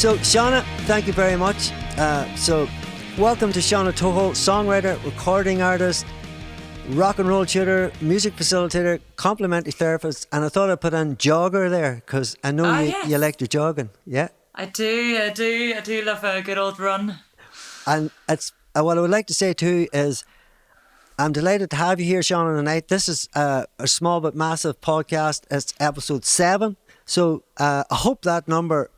So, Shauna, thank you very much. Welcome to Shauna Tohill, songwriter, recording artist, rock and roll tutor, music facilitator, complementary therapist, and I thought I'd put in jogger there because I know you like your jogging. Yeah, I do love a good old run. And it's what I would like to say too is I'm delighted to have you here, Shauna, tonight. This is a small but massive podcast. It's episode 7, so I hope that number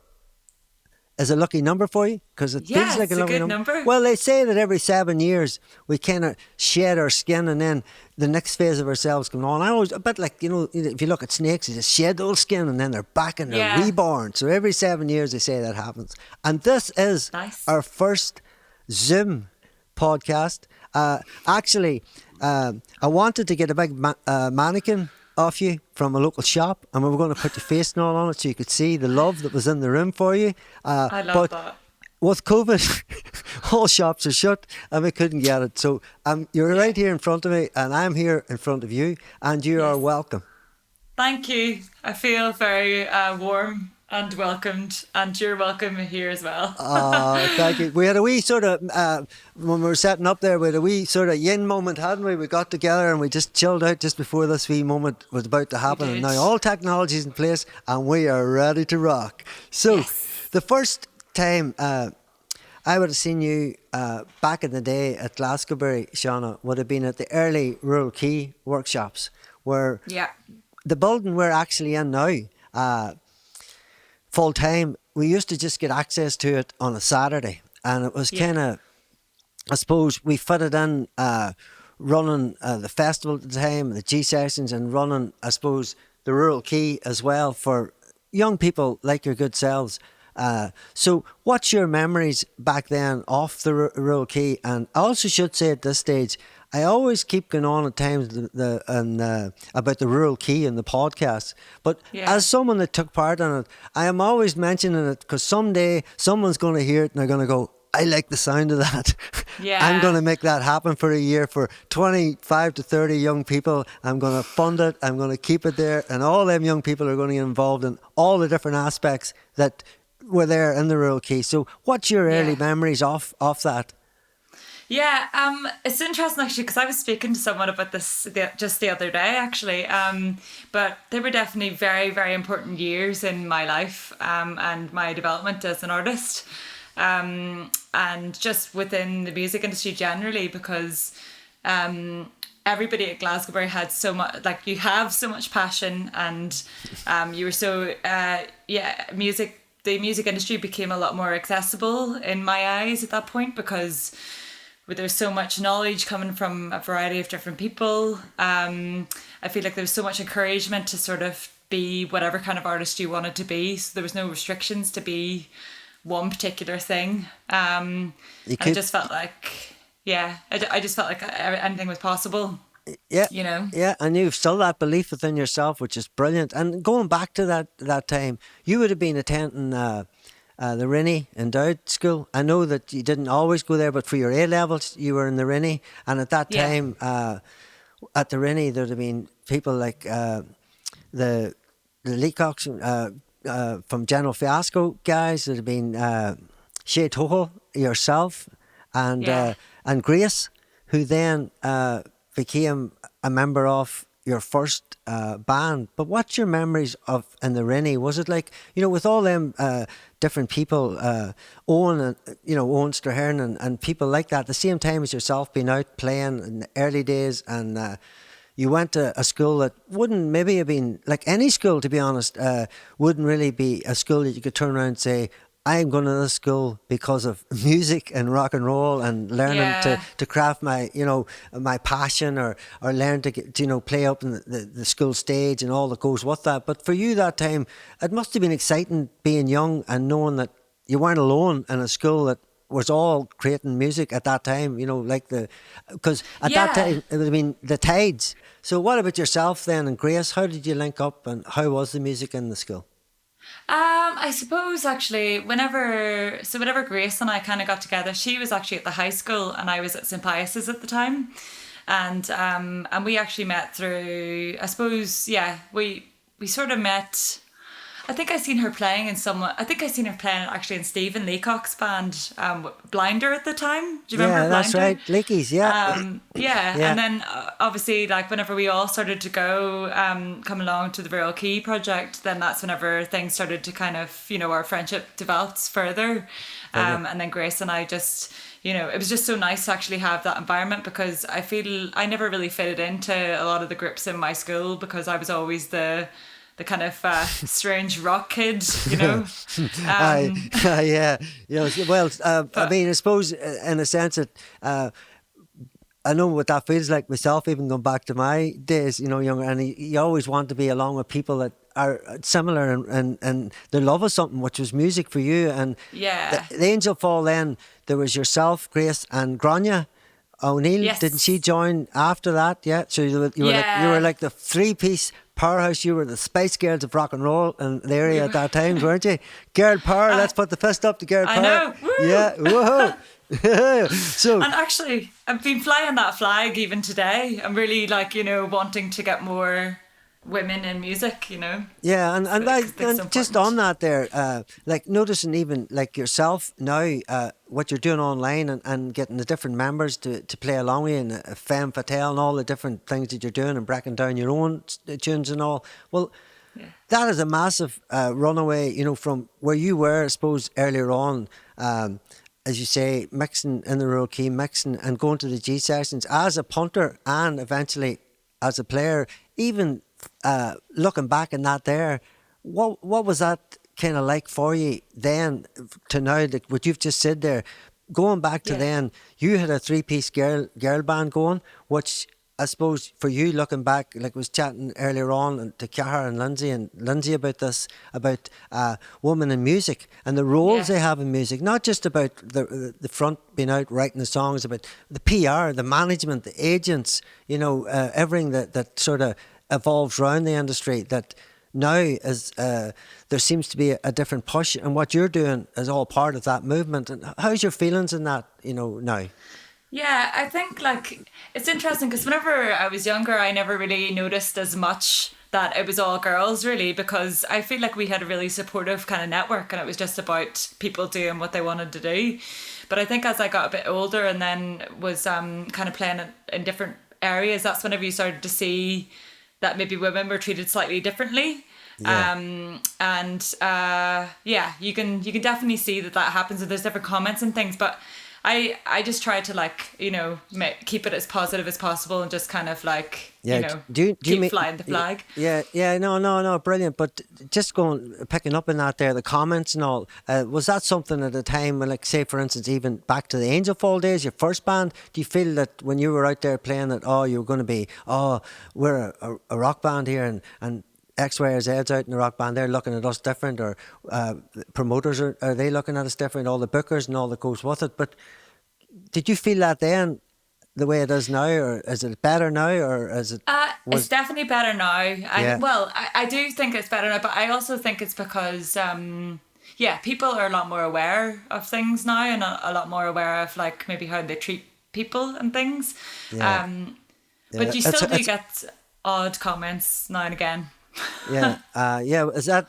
is a lucky number for you, because it feels like a lucky number. Well, they say that every 7 years we kind of shed our skin and then the next phase of ourselves comes on. I always, a bit like, if you look at snakes, they just shed the old skin and then they're back and they're reborn. So every 7 years they say that happens. And this is our first Zoom podcast. Actually, I wanted to get a big mannequin off you from a local shop, and we were going to put your face and all on it so you could see the love that was in the room for you. I love that. With COVID, all shops are shut and we couldn't get it. So you're right here in front of me and I'm here in front of you, and you are welcome. Thank you. I feel very warm and welcomed, and you're welcome here as well. Thank you. We had a wee sort of, when we were setting up there, we had a wee sort of yin moment, hadn't we? We got together and we just chilled out just before this wee moment was about to happen. And now all technology is in place and we are ready to rock. So the first time I would have seen you back in the day at Glasgowbury, Shauna, would have been at the early Rural Key workshops, where the building we're actually in now, full time, we used to just get access to it on a Saturday, and it was kind of, I suppose, we fitted in running the festival at the time, the G sessions, and running, I suppose, the Rural Key as well for young people like your good selves. So what's your memories back then off the Rural Key? And I also should say at this stage, I always keep going on at times about the Rural Key and the podcast. But as someone that took part in it, I am always mentioning it because someday someone's going to hear it and they're going to go, I like the sound of that. I'm going to make that happen for a year for 25 to 30 young people. I'm going to fund it. I'm going to keep it there. And all them young people are going to get involved in all the different aspects that were there in the Rural Key. So what's your early memories off that? Yeah, it's interesting actually, because I was speaking to someone about this just the other day actually, but they were definitely very, very important years in my life and my development as an artist, and just within the music industry generally, because everybody at Glasgowbury had so much, like you have so much passion, and you were so, the music industry became a lot more accessible in my eyes at that point, because there's so much knowledge coming from a variety of different people. I feel like there was so much encouragement to sort of be whatever kind of artist you wanted to be. So there was no restrictions to be one particular thing. I just felt like, I just felt like anything was possible. Yeah, you know. Yeah, and you've still that belief within yourself, which is brilliant. And going back to that time, you would have been attending the Rinnie Endowed School. I know that you didn't always go there, but for your A levels, you were in the Rinnie. And at that time, at the Rinnie, there'd have been people like the Leacocks from General Fiasco guys. There'd have been Shauna Tohill, yourself, and Grace, who then became a member of your first band. But what's your memories of in the Rinnie? Was it like, with all them different people, Owen Strahern and people like that, at the same time as yourself being out playing in the early days, and you went to a school that wouldn't maybe have been, like any school to be honest, wouldn't really be a school that you could turn around and say, I'm going to this school because of music and rock and roll and learning to craft my, my passion or learn to get, play up in the school stage and all that goes with that. But for you that time, it must have been exciting being young and knowing that you weren't alone in a school that was all creating music at that time, because at that time it would have been the Tides. So what about yourself then and Grace? How did you link up and how was the music in the school? I suppose actually whenever Grace and I kind of got together, she was actually at the high school and I was at St. Pius's at the time, and we actually met through, I suppose, we sort of met. I think I seen her playing in someone. I think I seen her playing actually in Stephen Leacock's band, Blinder at the time. Do you remember Yeah, that's Blinder? right. Leakies, yeah. Yeah, Yeah. and then obviously, like whenever we all started to go, come along to the Rural Key project, then that's whenever things started to kind of, our friendship developed further. Brilliant. And then Grace and I just, it was just so nice to actually have that environment, because I feel I never really fitted into a lot of the groups in my school, because I was always the kind of strange rock kid. Yeah. Well, I But mean, I suppose in a sense that I know what that feels like myself, even going back to my days, younger, and you always want to be along with people that are similar and their love of something, which was music for you. And yeah, the Angel Fall, then there was yourself, Grace, and Grania O'Neill. Didn't she yes, join after that? Yeah. So you were yeah, like the 3-piece powerhouse. You were the Spice Girls of rock and roll in the we area at were. that time, weren't you? Girl power. Uh, Let's put the fist up to girl I power. know. Woo! Yeah. Whoa. So And actually, I've been flying that flag even today. I'm really like, wanting to get more women in music. yeah, and Because I think it's and just important. on that there, like noticing even like yourself now, what you're doing online and getting the different members to play along with you, and Femme Fatale and all the different things that you're doing and breaking down your own tunes and all. Well, Yeah. that is a massive runaway, from where you were, I suppose, earlier on. As you say, mixing in the Rural Key, mixing and going to the G sessions as a punter and eventually as a player. Even looking back in that there, what was that kind of like for you then to now? Like what you've just said there, going back to Yeah. then, you had a 3-piece girl band going, which I suppose for you looking back, like I was chatting earlier on to Ciara and Lindsay about this, about women in music and the roles Yeah. they have in music, not just about the front being out writing the songs, about the PR, the management, the agents, everything that sort of evolves around the industry, that now is there seems to be a different push, and what you're doing is all part of that movement. And how's your feelings in that, now? Yeah, I think like it's interesting because whenever I was younger, I never really noticed as much that it was all girls really, because I feel like we had a really supportive kind of network and it was just about people doing what they wanted to do. But I think as I got a bit older and then was kind of playing in different areas, that's whenever you started to see that maybe women were treated slightly differently. Yeah. Yeah, you can definitely see that happens, and there's different comments and things, but I just try to like keep it as positive as possible and just kind of like Yeah. Do you keep mean? flying the flag. Yeah. Yeah. No. No. No. Brilliant. But just picking up on that there, the comments and all. Was that something at the time when, like, say, for instance, even back to the Angel Fall days, your first band? Do you feel that when you were out there playing that, you were going to be, we're a rock band here, and X, Y, or Z's out in the rock band, they're looking at us different, or promoters are they looking at us different, all the bookers and all that goes with it. But did you feel that then the way it is now, or is it better now, or is it It's was definitely better now. yeah, I do think it's better now, but I also think it's because people are a lot more aware of things now, and a lot more aware of like maybe how they treat people and things. yeah, But you it's still do it's get odd comments now and again. yeah, yeah. Is that?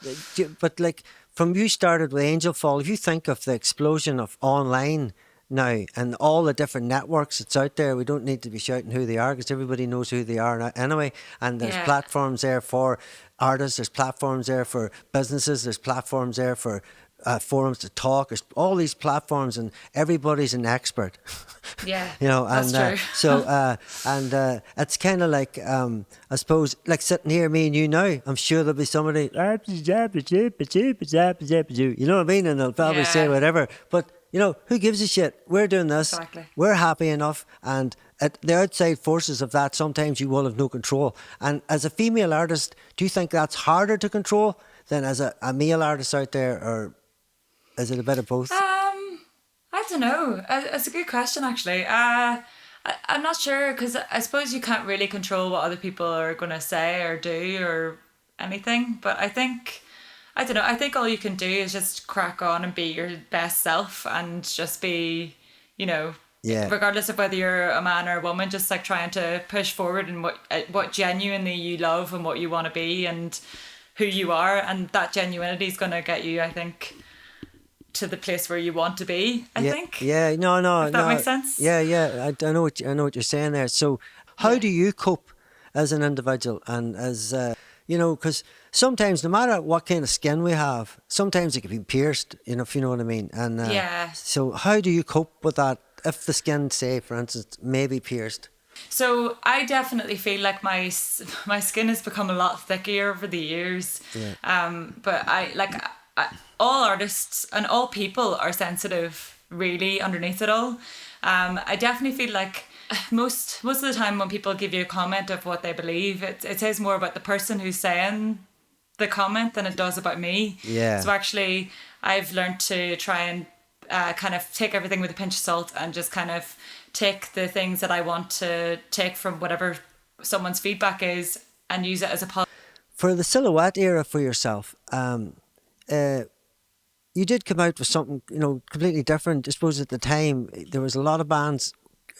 But like from you started with Angel Fall, if you think of the explosion of online now and all the different networks that's out there, we don't need to be shouting who they are because everybody knows who they are now anyway. And there's Yeah. platforms there for artists, there's platforms there for businesses, there's platforms there for forums to talk. There's all these platforms, and everybody's an expert. Yeah, And that's true. it's kind of like I suppose like sitting here, me and you now. I'm sure there'll be somebody, you know what I mean, and they'll probably say Yeah, whatever. But who gives a shit? We're doing this. exactly. We're happy enough, and the outside forces of that, sometimes you will have no control. And as a female artist, do you think that's harder to control than as a male artist out there, or is it a bit of both? I don't know. It's a good question, actually. I'm not sure because I suppose you can't really control what other people are going to say or do or anything. But I don't know. I think all you can do is just crack on and be your best self and just be, Yeah. regardless of whether you're a man or a woman, just like trying to push forward and what genuinely you love and what you want to be, and who you are, and that genuinity is going to get you, I think, to the place where you want to be. I think. Yeah, no, no, If that no. makes sense. Yeah. I know I know what you're saying there. So, how Yeah. do you cope as an individual and as because sometimes, no matter what kind of skin we have, sometimes it can be pierced. If you know what I mean. And Yeah. so, how do you cope with that if the skin, say, for instance, may be pierced? So I definitely feel like my skin has become a lot thicker over the years. Yeah. But all artists and all people are sensitive, really, underneath it all. I definitely feel like most of the time when people give you a comment of what they believe, it says more about the person who's saying the comment than it does about me. Yeah. So actually, I've learned to try and kind of take everything with a pinch of salt and just kind of take the things that I want to take from whatever someone's feedback is and use it as a positive. For the Silhouette era for yourself, you did come out with something, completely different. I suppose at the time there was a lot of bands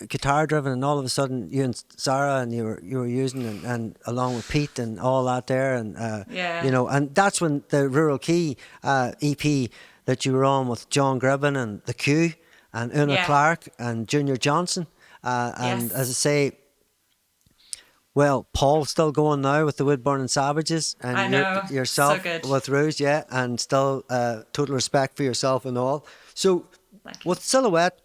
guitar driven, and all of a sudden you and Sarah and you were using and along with Pete and all that there, and Yeah. and that's when the Rural Key EP that you were on with John Gribben and the Q and Una Yeah. Clark and Junior Johnson, and Yes. as I say, well, Paul's still going now with the Wood Burning Savages, and I know. yourself So good. with Rews, yeah, and still total respect for yourself and all. So Thank you. with Silhouette,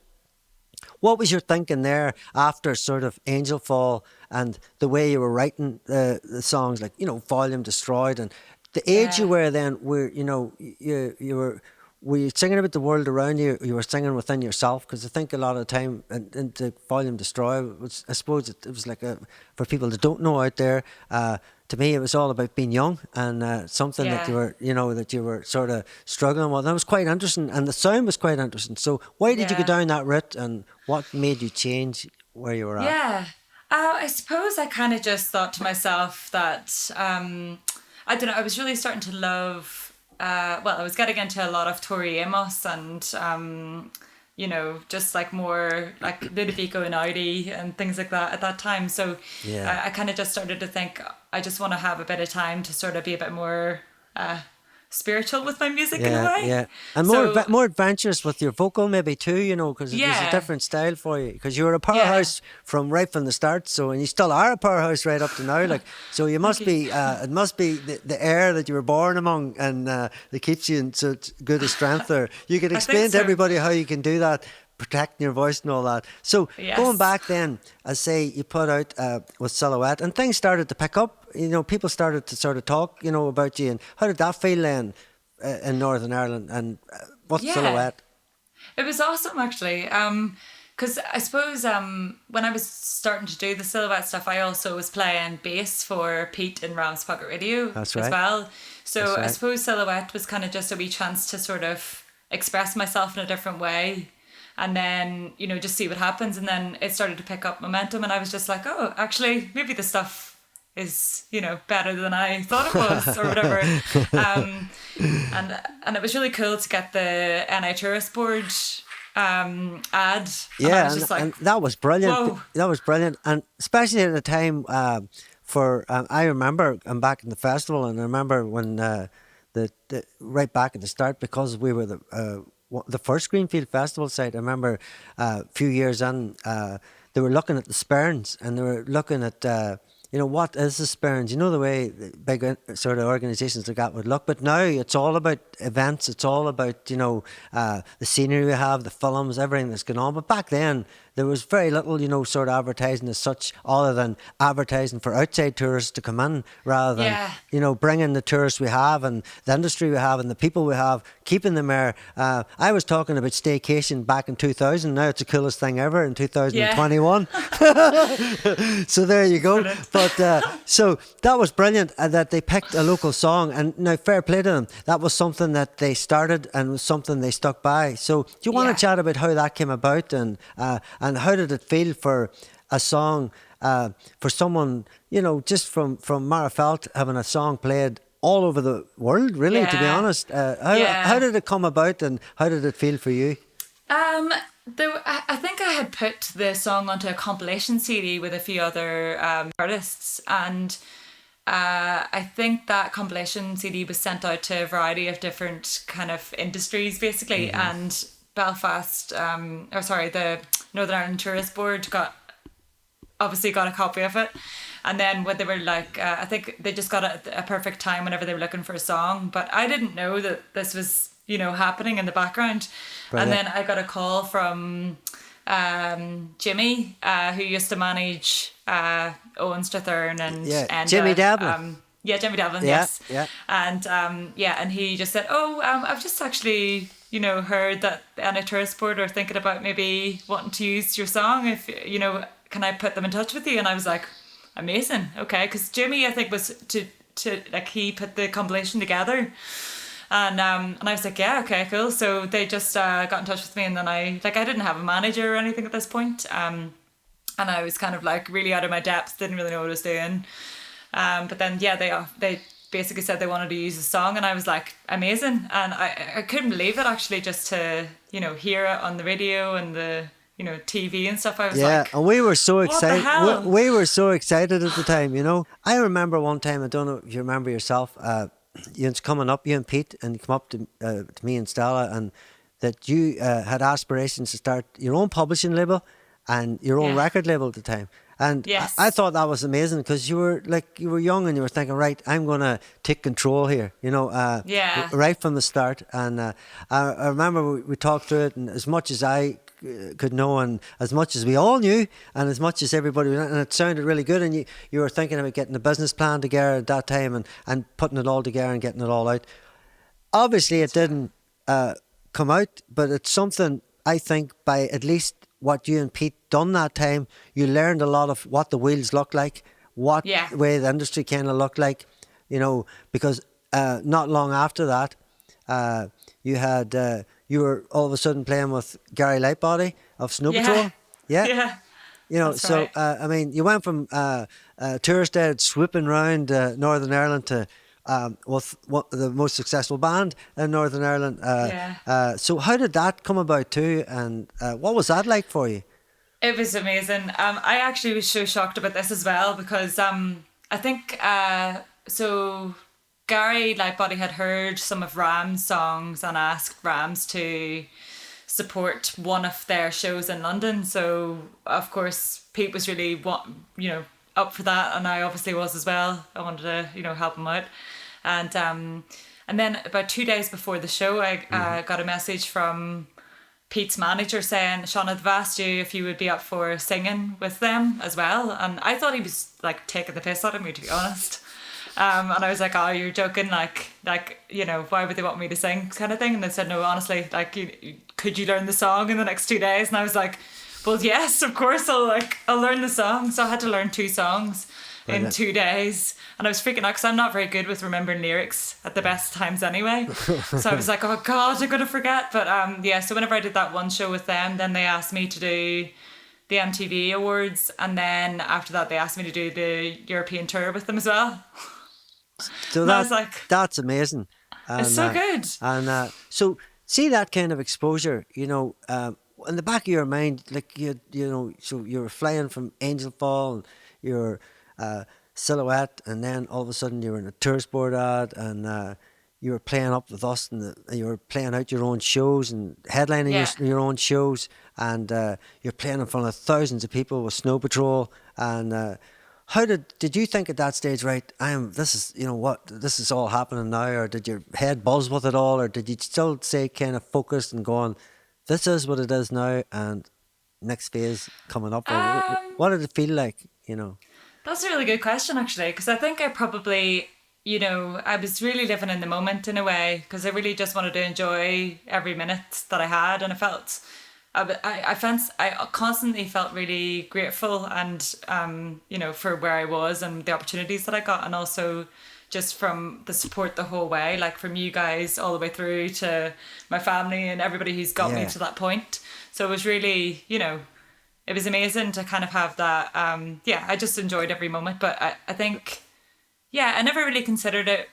what was your thinking there after sort of Angel Fall and the way you were writing the songs, like Volume Destroyed, and the age you Yeah. were then, where were you singing about the world around you? You were singing within yourself, because I think a lot of the time in the Volume Destroyed, which I suppose it was like for people that don't know out there. To me, it was all about being young and something that you Yeah. were, that you were sort of struggling with. That was quite interesting, and the sound was quite interesting. So, why did you go Yeah. down that route, and what made you change where you were at? Yeah. I suppose I kind of just thought to myself that, I don't know, I was really starting to love, I was getting into a lot of Tori Amos and, just like more like Ludovico and Audi and things like that at that time. So Yeah. I kind of just started to think, I just want to have a bit of time to sort of be a bit more spiritual with my music in a way. Yeah, and So, more adventurous with your vocal maybe too, because it was a yeah. different style for you. Because you were a Yeah. powerhouse right from the start, so, and you still are a powerhouse right up to now. Like, so you must you. be. It must be the air that you were born among, and that keeps you in such good a strength. Or you could I explain think to so. everybody how you can do that, protecting your voice and all that. So Yes. going back then, I say you put out with Silhouette, and things started to pick up. People started to sort of talk, about you, and how did that feel then? In Northern Ireland, and what's Yeah. Silhouette? It was awesome, actually. Because I suppose when I was starting to do the Silhouette stuff, I also was playing bass for Pete in Ram's Pocket Radio That's as right. well. So That's I right. suppose Silhouette was kind of just a wee chance to sort of express myself in a different way, and then just see what happens. And then it started to pick up momentum, and I was just like, oh, actually, maybe this stuff is better than I thought it was or whatever. And it was really cool to get the NI Tourist Board ad. And I Yeah, was just like, and that was brilliant. whoa. That was brilliant, and especially at the time I remember I'm back in the festival, and I remember when the right back at the start, because we were the first Greenfield Festival site. I remember a few years in, they were looking at the Sperns, and they were looking at. What is the Sperns? The way the big sort of organisations like that would look. But now it's all about events. It's all about, the scenery we have, the films, everything that's going on. But back then, there was very little, sort of advertising as such, other than advertising for outside tourists to come in, rather than, Yeah. bringing the tourists we have and the industry we have and the people we have, keeping them there. I was talking about staycation back in 2000. Now it's the coolest thing ever in 2021. So there you go. Brilliant. But so that was brilliant that they picked a local song, and now fair play to them. That was something that they started and was something they stuck by. So do you want Yeah. to chat about how that came about, and how did it feel for a song for someone just from Marafelt, having a song played all over the world, really, to be Yeah. honest? Yeah. How did it come about, and how did it feel for you? I think I had put the song onto a compilation CD with a few other artists, and I think that compilation CD was sent out to a variety of different kind of industries, basically, and Belfast, the Northern Ireland Tourist Board obviously got a copy of it. And then when they were like, I think they just got a perfect time whenever they were looking for a song. But I didn't know that this was, happening in the background. Brilliant. And then I got a call from Jimmy, who used to manage Owen Strathern and Enda. Jimmy Devlin. Jimmy Devlin, Yeah, yes. yeah. And and he just said, I've just actually, heard that the NI Tourist Board are thinking about maybe wanting to use your song. If, can I put them in touch with you? And I was like, amazing, okay. Because Jimmy, I think, was to like, he put the compilation together. And I was like, yeah, okay, cool. So they just got in touch with me, and then I didn't have a manager or anything at this point. And I was kind of like really out of my depth, didn't really know what I was doing. But then, they basically said they wanted to use the song, and I was like, amazing. And I couldn't believe it, actually, just to, hear it on the radio and the, TV and stuff. I was like, and we were so excited. What the hell? We were so excited at the time, I remember one time, I don't know if you remember yourself, you and Pete, and you come up to me and Stella, and that you had aspirations to start your own publishing label and your own record label at the time. And Yes. I thought that was amazing, because you were young, and you were thinking, right, I'm going to take control here, right from the start. And I remember we talked through it, and as much as I could know, and as much as we all knew, and as much as everybody, and it sounded really good, and you were thinking about getting a business plan together at that time, and putting it all together and getting it all out. Obviously it didn't come out, but it's something, I think, by at least what you and Pete done that time, you learned a lot of what the wheels look like, what way the industry kind of looked like, because not long after that, you were all of a sudden playing with Gary Lightbody of Snow Patrol. Yeah. That's So right. I mean, you went from tourist dad swooping around Northern Ireland to with the most successful band in Northern Ireland. So how did that come about too, and what was that like for you? It was amazing. I actually was so shocked about this as well, because I think so Gary Lightbody had heard some of Ram's songs and asked Rams to support one of their shows in London. So of course Pete was really up for that, and I obviously was as well. I wanted to help him out, and then about 2 days before the show, I got a message from Pete's manager saying, Shauna, they've asked you if you would be up for singing with them as well. And I thought he was like taking the piss out of me, to be honest. And I was like, oh, you're joking, like why would they want me to sing, kind of thing. And they said, no, honestly, could you learn the song in the next 2 days? And I was like, well, yes, of course, I'll learn the song. So I had to learn 2 songs in 2 days, and I was freaking out because I'm not very good with remembering lyrics at the best times anyway. So I was like, oh god, I'm gonna forget. But so whenever I did that one show with them, then they asked me to do the MTV Awards, and then after that they asked me to do the European tour with them as well. So I was like, that's amazing. And, it's so good. And so see that kind of exposure, in the back of your mind, like so you were flying from Angel Fall, and you're Silhouette, and then all of a sudden you were in a tourist board ad, and you were playing up with us, and you were playing out your own shows and headlining your own shows, and you're playing in front of thousands of people with Snow Patrol. And how did you think at that stage, right, this is all happening now, or did your head buzz with it all, or did you still stay kind of focused and going, this is what it is now, and next phase coming up? Or what did it feel like, That's a really good question, actually, because I think I probably, I was really living in the moment in a way, because I really just wanted to enjoy every minute that I had, and I constantly felt really grateful, and for where I was and the opportunities that I got, and also just from the support the whole way, like from you guys all the way through to my family and everybody who's got me to that point. So it was really, it was amazing to kind of have that. I just enjoyed every moment. But I think, I never really considered it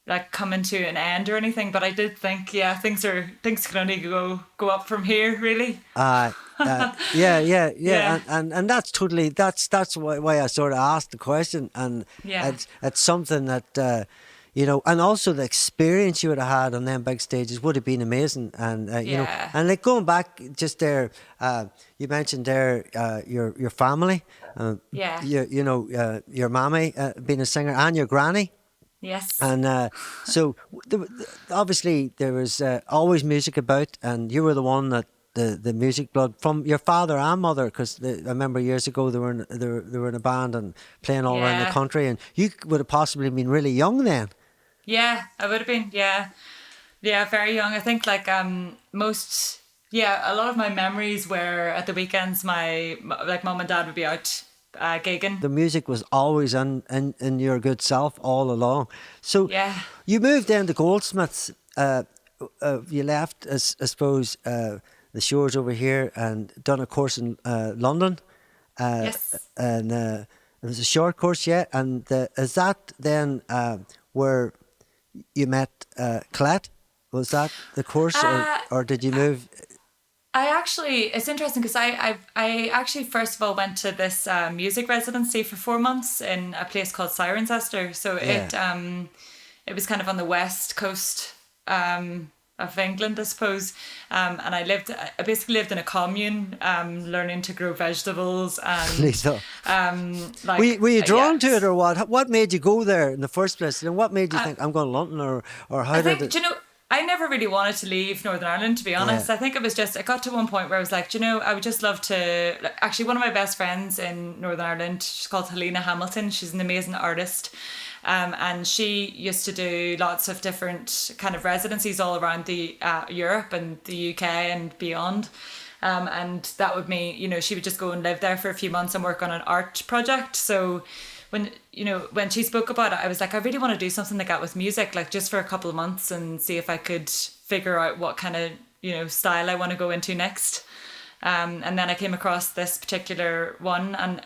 like coming to an end or anything. But I did think, things can only go up from here, really. Yeah, Yeah, and that's totally that's why I sort of asked the question, and yeah, it's something that and also the experience you would have had on them big stages would have been amazing, and yeah, and like going back just there, you mentioned there your family, yeah. your mammy being a singer and your granny. Yes. And so, obviously, there was always music about, and you were the one that the music blood from your father and mother. Because I remember years ago they were in a band and playing all around the Yeah. country, and you would have possibly been really young then. Yeah, I would have been. Yeah. Yeah, very young. I think like most yeah, a lot of my memories were at the weekends like mom and dad would be out gigging. The music was always in your good self all along. So, Yeah. you moved then to Goldsmiths. You left, I suppose, the shores over here and done a course in London. uh, Yes. and it was a short course, yeah. And is that then where you met Colette? Was that the course, Uh or did you move? I actually, it's interesting because I actually first of all went to this music residency for 4 months in a place called Cirencester. So Yeah, it was kind of on the west coast of England, I suppose. And I basically lived in a commune, learning to grow vegetables and Lisa. like Were you yeah. drawn to it, or what? What made you go there in the first place? And what made you think I'm going to London, or how I did think, it? do you know, I never really wanted to leave Northern Ireland, to be Yeah, honest. I think it was just, it got to one point where I was like, do you know, I would just love to. Like, actually, one of my best friends in Northern Ireland, she's called Helena Hamilton. She's an amazing artist. And she used to do lots of different kind of residencies all around the Europe and the UK and beyond. And that would mean, she would just go and live there for a few months and work on an art project. So when she spoke about it, I was like, I really want to do something like that with music, like just for a couple of months and see if I could figure out what kind of, style I want to go into next. And then I came across this particular one. And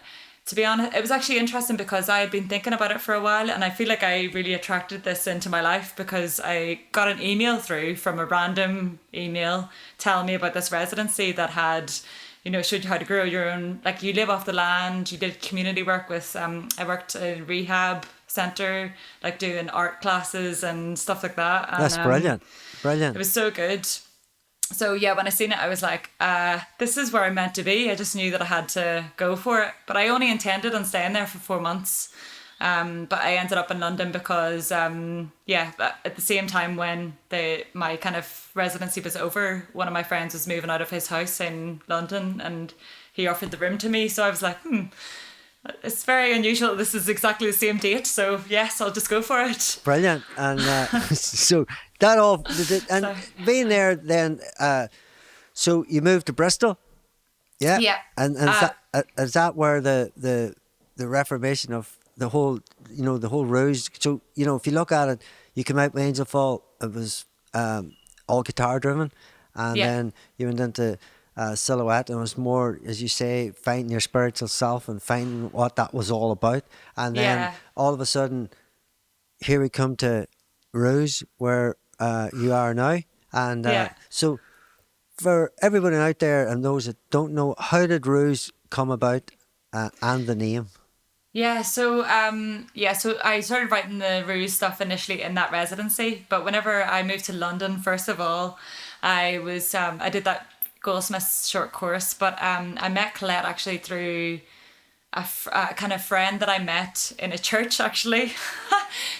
to be honest, it was actually interesting because I had been thinking about it for a while, and I feel like I really attracted this into my life because I got an email through from a random email telling me about this residency that had, showed you how to grow your own, like you live off the land, you did community work with, I worked in a rehab centre, like doing art classes and stuff like that. And that's brilliant, it brilliant. was so good. So yeah, when I seen it, I was like, this is where I'm meant to be. I just knew that I had to go for it. But I only intended on staying there for 4 months. But I ended up in London because, at the same time when my kind of residency was over, one of my friends was moving out of his house in London and he offered the room to me. So I was like, it's very unusual. This is exactly the same date. So yes, I'll just go for it. Brilliant. And so that all did it, and So being there then, so you moved to Bristol, yeah. yeah. And is that where the reformation of the whole, the whole Rews? So if you look at it, you came out with Angel Fall, it was all guitar driven, and Yeah. then you went into Silhouette, and it was more, as you say, finding your spiritual self and finding what that was all about. And then Yeah. all of a sudden, here we come to Rews, where you are now. And Yeah. so, for everybody out there and those that don't know, how did Rews come about, and the name? So I started writing the Ruse stuff initially in that residency, but whenever I moved to London, first of all, I did that Goldsmiths short course, but I met Colette actually through a kind of friend that I met in a church actually.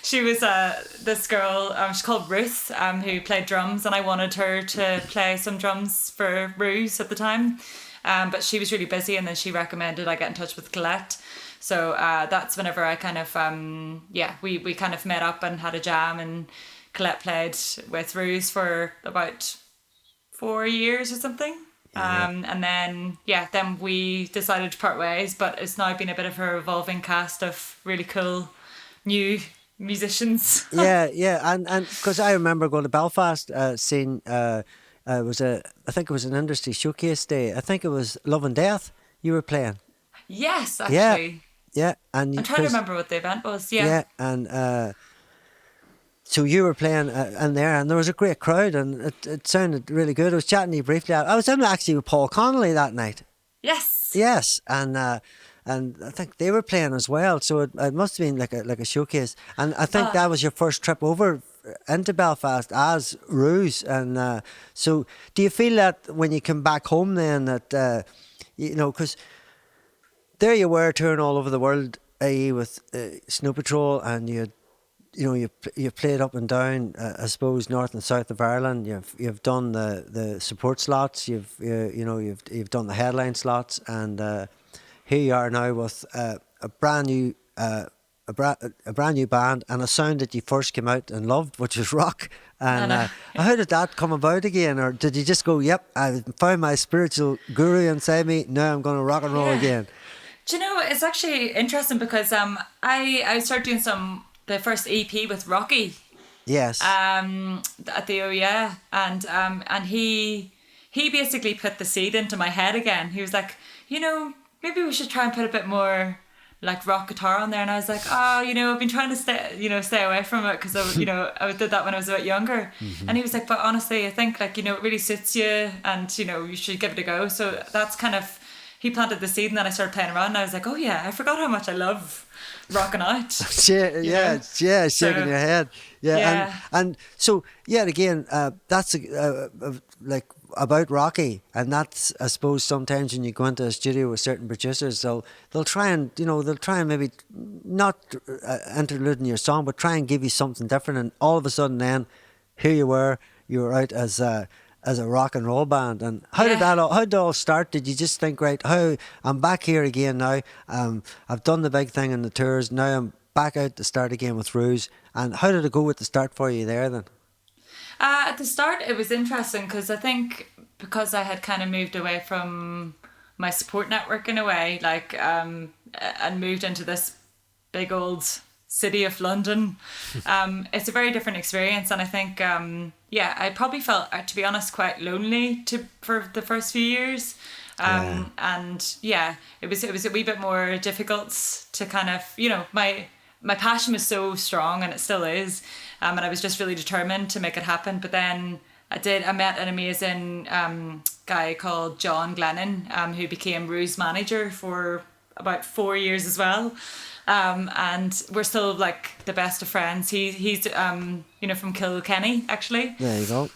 She was this girl, she's called Ruth, who played drums, and I wanted her to play some drums for Ruse at the time. But she was really busy, and then she recommended I get in touch with Colette. So that's whenever I kind of, we kind of met up and had a jam, and Colette played with Ruse for about 4 years or something. Yeah. And then we decided to part ways, but it's now been a bit of a revolving cast of really cool new musicians. Yeah, and because I remember going to Belfast, seeing I think it was an industry showcase day. I think it was Love and Death you were playing. Yes, Yeah, actually. yeah, and I'm trying to because remember what the event was. yeah, Yeah. and So you were playing in there, and there was a great crowd, and it sounded really good. I was chatting to you briefly. I was in actually with Paul Connolly that night. Yes. Yes, and I think they were playing as well. So it must have been like a showcase. And I think that was your first trip over into Belfast as Rews. And so, do you feel that when you come back home, then that you know, because there you were touring all over the world, i.e. with Snow Patrol, and you played up and down, I suppose, north and south of Ireland. You've done the support slots. You've done the headline slots, and here you are now with a brand new a brand new band and a sound that you first came out and loved, which is rock. And how did that come about again, or did you just go, "Yep, I found my spiritual guru inside me. Now I'm going to rock and roll again"? Do you know, it's actually interesting because I started doing the first EP with Rocky. Yes. At the OEA, and he basically put the seed into my head again. He was like, maybe we should try and put a bit more like rock guitar on there. And I was like, I've been trying to stay away from it because I did that when I was a bit younger. Mm-hmm. And he was like, but honestly, I think it really suits you, and you should give it a go. So that's kind of, he planted the seed, and then I started playing around, and I was like, oh yeah, I forgot how much I love rocking out. Shaking your head. Yeah. And so, again, that's like about Rocky, and that's, I suppose, sometimes when you go into a studio with certain producers, they'll try and maybe not interlude in your song, but try and give you something different, and all of a sudden then here you were out as a rock and roll band. And how did it all start? Did you just think, right, I'm back here again now, I've done the big thing in the tours, now I'm back out to start again with Rews? And how did it go with the start for you there then? At the start it was interesting because I think because I had kind of moved away from my support network in a way, and moved into this big old city of London, it's a very different experience. And I think I probably felt, to be honest, quite lonely for the first few years. And it was a wee bit more difficult to kind of, my passion was so strong, and it still is, and I was just really determined to make it happen. But then I met an amazing guy called John Glennon, who became Rews manager for about 4 years as well. And we're still like the best of friends. He's from Kilkenny, actually. There you go.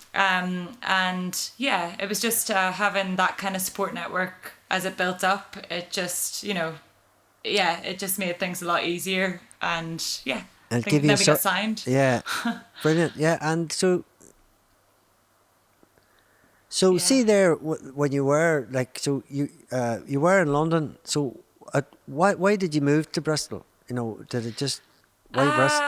It was just having that kind of support network as it built up. It just it just made things a lot easier. And and then we got signed. Yeah, brilliant. Yeah, and so see there when you were you were in London. So why did you move to Bristol? Did it just why Bristol?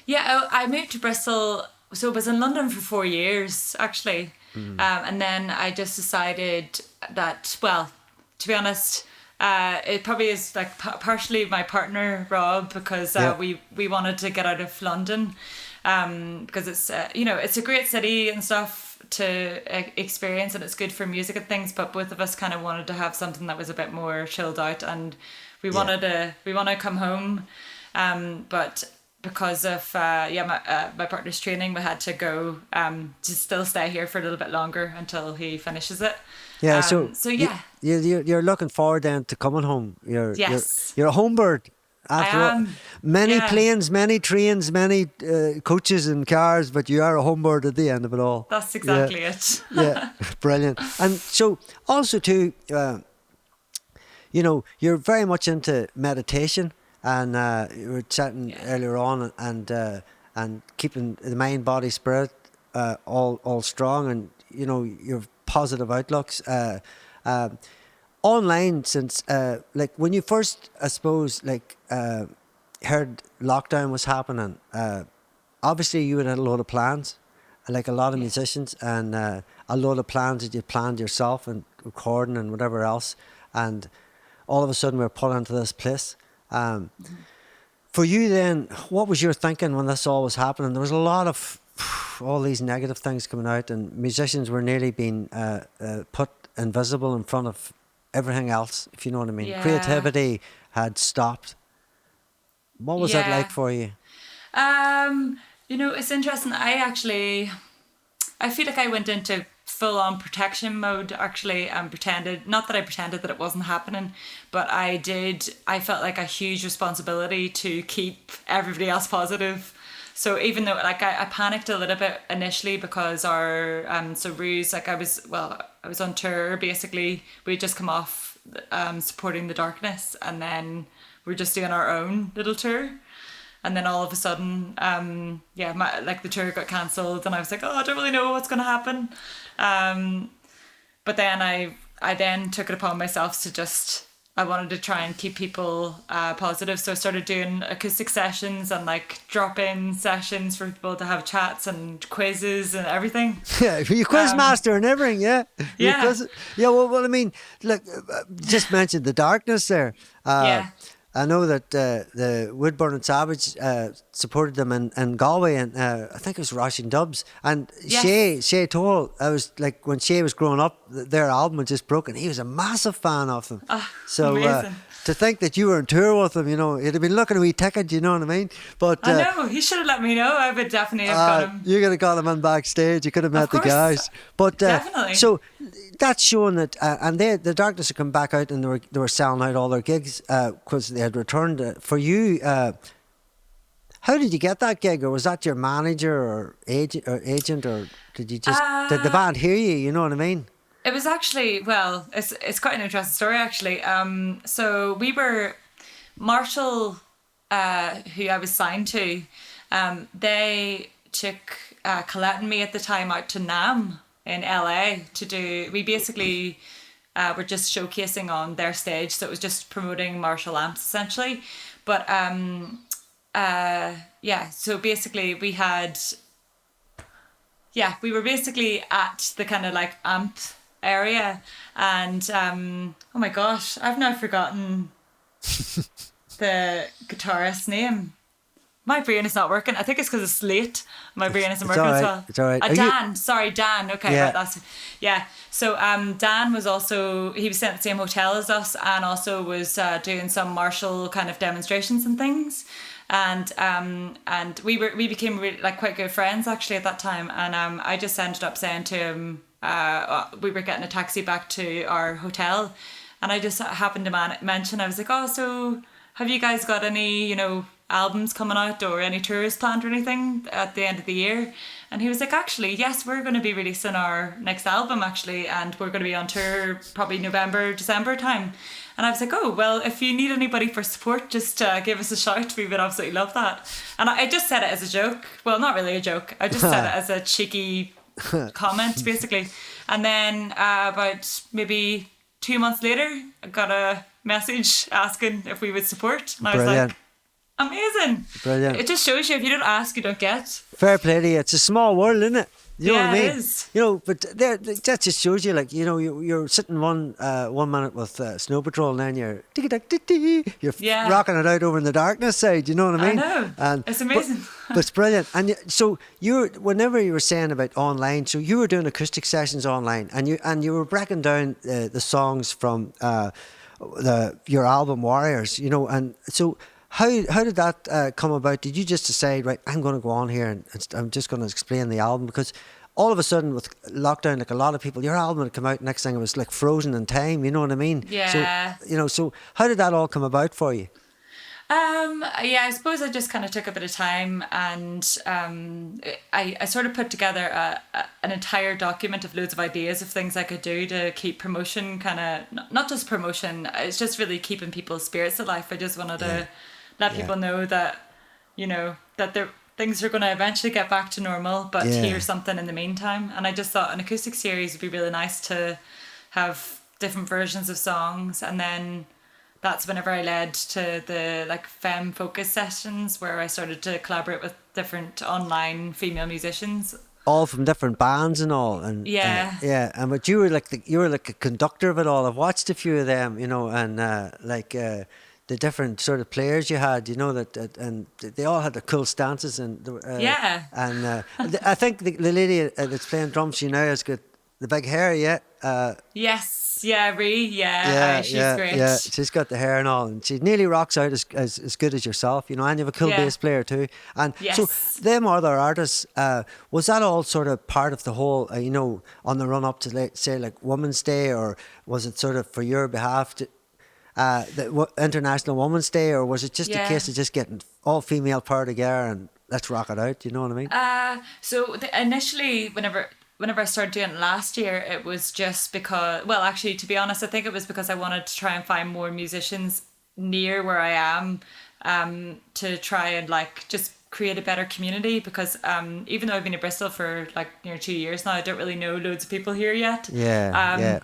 I moved to Bristol. So I was in London for 4 years actually, and then I just decided that, well, to be honest, it probably is like partially my partner Rob, because we wanted to get out of London, because it's it's a great city and stuff to experience, and it's good for music and things, but both of us kind of wanted to have something that was a bit more chilled out, and we wanted to come home, but because of my partner's training, we had to go to still stay here for a little bit longer until he finishes it. Yeah, you're looking forward then to coming home. You're a home bird. After I am. Many planes, many trains, many coaches and cars, but you are a home bird at the end of it all. That's exactly it. Yeah, brilliant. And so also too, you're very much into meditation, and you were chatting earlier on, and keeping the mind, body, spirit all strong, and your positive outlooks. Online, since when you first, I suppose, heard lockdown was happening, obviously you had a lot of plans, like a lot of musicians, and a lot of plans that you planned yourself, and recording and whatever else, and all of a sudden we're put into this place. For you then, what was your thinking when this all was happening? There was a lot of all these negative things coming out, and musicians were nearly being put invisible in front of everything else, if you know what I mean. Yeah. Creativity had stopped. What was that like for you? It's interesting. I feel like I went into full on protection mode actually, and pretended, not that I pretended that it wasn't happening, but I felt like a huge responsibility to keep everybody else positive. So even though like I panicked a little bit initially because our so Rews, like I was on tour basically. We'd just come off supporting the darkness, and then we're just doing our own little tour. And then all of a sudden, the tour got cancelled, and I was like, oh, I don't really know what's going to happen. But then I then took it upon myself to I wanted to try and keep people positive. So I started doing acoustic sessions and like drop-in sessions for people to have chats and quizzes and everything. Yeah, you quiz master and everything, yeah. Yeah. Well, I mean, look, just mentioned the darkness there. Yeah. I know that the Woodburn and Savage supported them in Galway, and I think it was Roisin Dubs. And Yes. Shauna Tohill, I was like, when Shay was growing up, their album had just broken. He was a massive fan of them. Oh, So amazing. to think that you were on tour with them, he'd have been looking at a wee ticket, you know what I mean? But I know, he should have let me know. I would definitely have got him. you could have got him in backstage. You could have met the course. guys. But Definitely. so that's showing that, and the Darkness had come back out, and they were selling out all their gigs because they had returned. For you, how did you get that gig, or was that your manager or agent, or did you just did the band hear you? You know what I mean? It was actually, well, it's quite an interesting story actually. So we were, Marshall, who I was signed to, they took Colette and me at the time out to NAMM in LA we basically were just showcasing on their stage. So it was just promoting Marshall amps essentially. But so basically we were basically at the kind of like amp area, and oh my gosh, I've now forgotten the guitarist's name. My brain is not working. I think it's because it's late. My brain isn't working as well. It's all right. Dan. Okay, Yeah. Right, So Dan was also, he was staying at the same hotel as us, and also was doing some Marshall kind of demonstrations and things. And we became really, like, quite good friends actually at that time. And I just ended up saying to him, we were getting a taxi back to our hotel, and I just happened to mention, I was like, oh, so have you guys got any, albums coming out or any tours planned or anything at the end of the year? And he was like, actually, yes, we're going to be releasing our next album actually, and we're going to be on tour probably November, December time. And I was like, oh, well, if you need anybody for support, just give us a shout. We would absolutely love that. And I just said it as a joke. Well, not really a joke. I just said it as a cheeky comment, basically. And then about maybe 2 months later, I got a message asking if we would support. And I was like, amazing. Brilliant. It just shows you, if you don't ask, you don't get. Fair play to you. It's a small world, isn't it? You know what I mean? It is. But that just shows you, like, you're sitting one minute with Snow Patrol, and then you're rocking it out over in the Darkness side. You know what I mean? I know. And it's amazing. But it's brilliant. And so whenever you were saying about online, so you were doing acoustic sessions online, and you were breaking down the songs from your album Warriors. And so. How did that come about? Did you just decide, right, I'm going to go on here and I'm just going to explain the album? Because all of a sudden with lockdown, like a lot of people, your album had come out, next thing it was like frozen in time, you know what I mean? Yeah. So, so how did that all come about for you? I suppose I just kind of took a bit of time, and I sort of put together an entire document of loads of ideas of things I could do to keep promotion kind of, not just promotion, it's just really keeping people's spirits alive. I just wanted to let people know that, that things are going to eventually get back to normal, but here's something in the meantime. And I just thought an acoustic series would be really nice to have different versions of songs, and then that's whenever I led to the like femme focus sessions, where I started to collaborate with different online female musicians, all from different bands and all. And but you were like a conductor of it all. I've watched a few of them, and the different sort of players you had, that and they all had their cool stances, and and I think the lady that's playing drums, she now has got the big hair, yeah. Yes, yeah, Ree, yeah, Yeah, she's yeah, yeah. great. She's got the hair and all, and she nearly rocks out as good as yourself, you know. And you have a cool Yeah, bass player too. And so, yes. them other artists, was that all sort of part of the whole, you know, on the run up to say like Women's Day, or was it sort of for your behalf to, International Women's Day, or was it just a Yeah. case of just getting all female power together and let's rock it out? You know what I mean? Initially, whenever I started doing it last year, it was just because, well, actually, to be honest, I think it was because I wanted to try and find more musicians near where I am, to try and like just create a better community. Because even though I've been in Bristol for like 2 years now, I don't really know loads of people here yet. Yeah, yeah.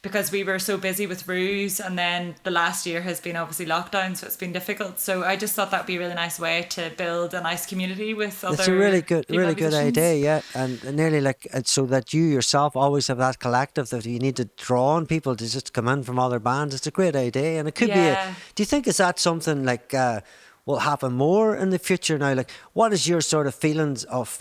Because we were so busy with Rews, and then the last year has been obviously lockdown, so it's been difficult. So I just thought that'd be a really nice way to build a nice community with other It's a really good, female really good musicians. idea, yeah. And nearly like so that you yourself always have that collective that you need to draw on people to just come in from other bands. It's a great idea, and it could be a. Yeah. Do you think is that something like? Will happen more in the future now? Like, what is your sort of feelings of,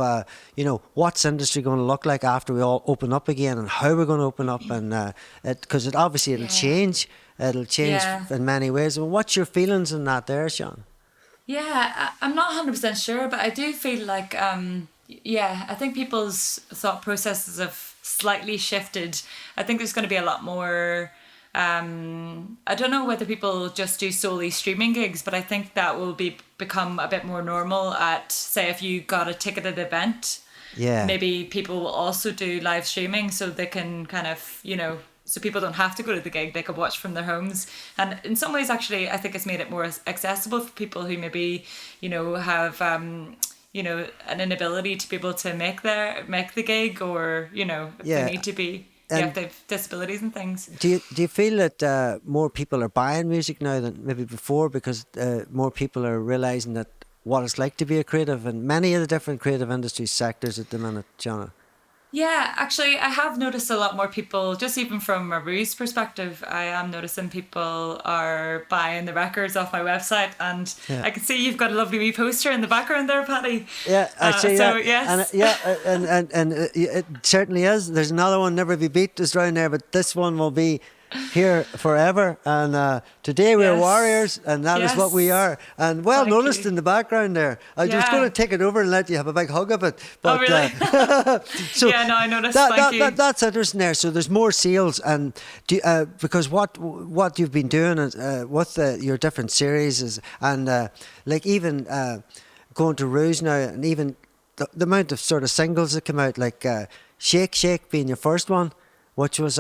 what's industry going to look like after we all open up again, and how we're going to open up, and because it obviously it'll Yeah. change, Yeah. in many ways. Well, what's your feelings in that, there, Sean? Yeah, I'm not 100% sure, but I do feel like, yeah, I think people's thought processes have slightly shifted. I think there's going to be a lot more. I don't know whether people just do solely streaming gigs, but I think that will become a bit more normal at, say, if you got a ticketed event, Yeah, maybe people will also do live streaming so they can kind of, so people don't have to go to the gig, they can watch from their homes. And in some ways, actually, I think it's made it more accessible for people who maybe, have, an inability to be able to make the gig, or, if they yeah. need to be, if And they have disabilities and things. do you feel that more people are buying music now than maybe before, because more people are realizing that what it's like to be a creative in many of the different creative industry sectors at the minute, Jonah? Yeah, actually, I have noticed a lot more people, just even from a Ruse perspective, I am noticing people are buying the records off my website, and Yeah. I can see you've got a lovely wee poster in the background there, Paddy. Yeah, I see So, that, yes. and it certainly is. There's another one, Never Be Beat, is around there, but this one will be here forever. And today we're Yes. warriors, and that is what we Yes. are. And well Thank noticed you. in the background there. I was going Yeah. to take it over and let you have a big hug of it, Oh, but really? so Yeah, no, I noticed. Thank you. that's interesting there. So there's more sales, and because what you've been doing with your different series is, and like even going to Rouge now, and even the amount of sort of singles that come out, like Shake Shake being your first one, which was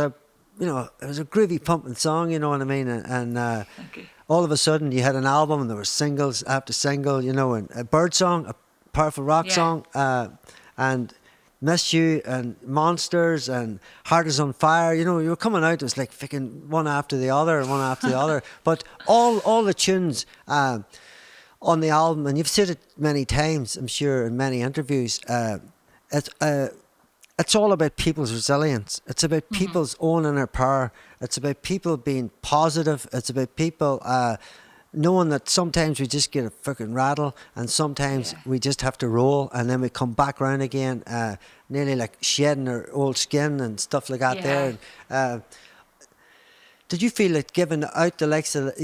it was a groovy pumping song, you know what I mean, and Thank you. all of a sudden you had an album and there were singles after single, and a bird song, a powerful rock Yeah. song, and Miss You and Monsters and Heart Is on Fire. You were coming out, it was like freaking one after the other and one after the other. But all the tunes on the album, and you've said it many times, I'm sure, in many interviews, it's all about people's resilience. It's about people's own inner power. It's about people being positive. It's about people knowing that sometimes we just get a freaking rattle, and sometimes Yeah. we just have to roll, and then we come back around again, nearly like shedding our old skin and stuff like that. Yeah. There. Did you feel like giving out the likes of,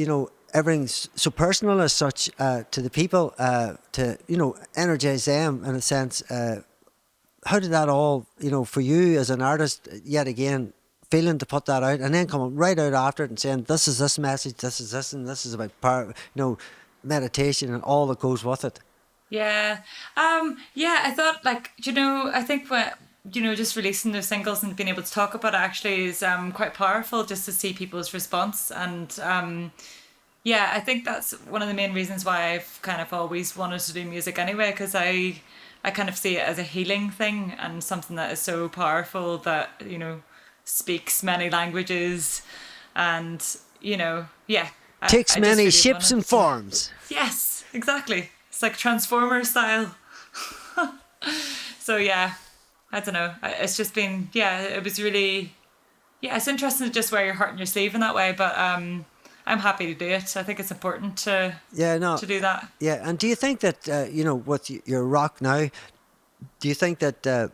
everything's so personal as such to the people, to, energize them in a sense? How did that all, for you as an artist, yet again, feeling to put that out, and then coming right out after it and saying, this is this message, this is this, and this is about power, meditation and all that goes with it? Yeah. Yeah, I thought, like, I think what, just releasing those singles and being able to talk about it actually is quite powerful, just to see people's response. And yeah, I think that's one of the main reasons why I've kind of always wanted to do music anyway, because I kind of see it as a healing thing, and something that is so powerful that, speaks many languages, and, yeah. Takes I just many really shapes and wanted to- forms. Yes, exactly. It's like Transformer style. So yeah, I don't know. It's just been, yeah, it was really, yeah, it's interesting to just wear your heart on your sleeve in that way, but I'm happy to do it. I think it's important to do that. Yeah, and do you think that, with your rock now, do you think that